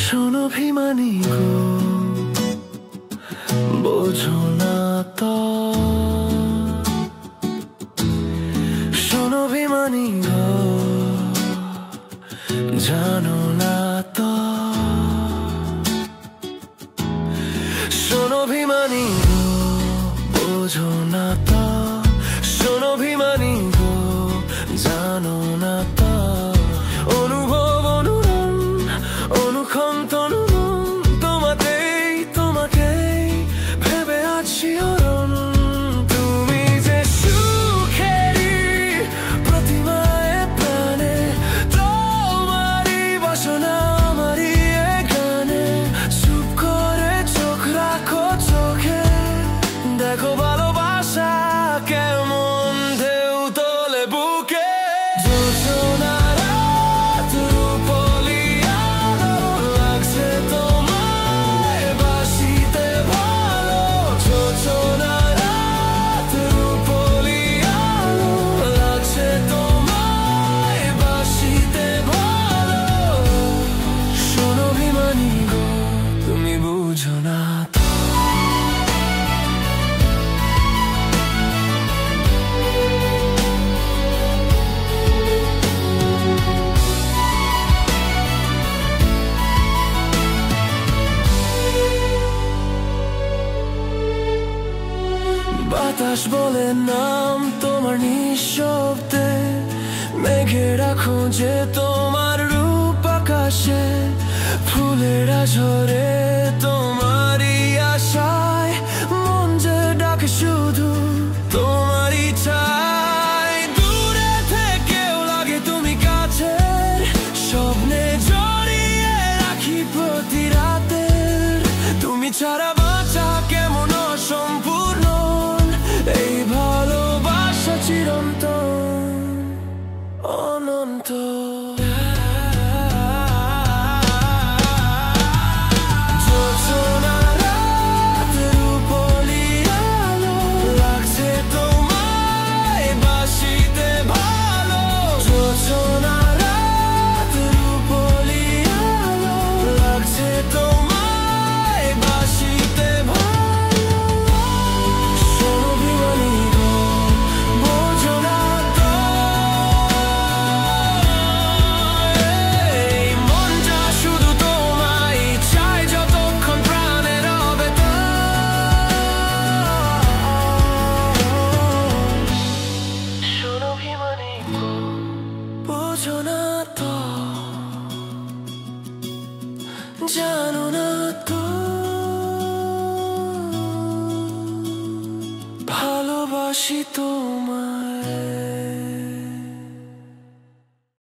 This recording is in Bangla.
সোনভিমানী গো বোঝো না তো, সোনভিমানী গো জানো না তো, সোনভিমানী গো বোঝো না তো, সোনভিমানী গো জানো না তো। অনুভব অনুরণ অনুক্ষন্তন তোমাতেই তোমাকেই ভেবে আছি অরণ। তুমি যে সুখেরই প্রতিমায় প্রাণে, তোমারই বাসনা আমারই এ গানে। চুপ করে চোখ রাখো চোখে, দেখো ভালোবাসা কেমন ঢেউ তোলে বুকে। যোজনা রাত রূপলি আলো, লাগছে তোমায় বাসিতে ভালো। যোজনা রাত রূপলি আলো, লাগছে তোমায় বাসিতে ভালো। সোনভিমানী গো তুমি বুঝো না তো। বাতাস বলে নাম তোমার নিঃশব্দে, মেঘেরা খোঁজে তোমার রূপ আকাশে। ফুলেরা ঝরে তোমারই আশায়, মন যে ডাকে শুধু তোমারই চাই। দূরে থেকেও লাগে তুমি কাছে, স্বপ্নে জড়িয়ে রাখি প্রতি রাতে। তুমি ছাড়া বাঁচা কেমন অসম্পূর্ণ, এই ভালোবাসা চিরন্তন অনন্ত। যোজনা রাত রূপলি আলো, লাগছে তোমায় বাসিতে ভালো। যোজনা রাত রূপলি আলো, লাগছে তোমায় বাসিতে ভালো। সোনভিমানী গো বোঝো না তো, এই মনটা শুধু তোমায় চায় যতক্ষণ প্রাণে রবে তো। সোনভিমানী গো বোঝো না তো, জানো না তো, ভালোবাসি তোমায়।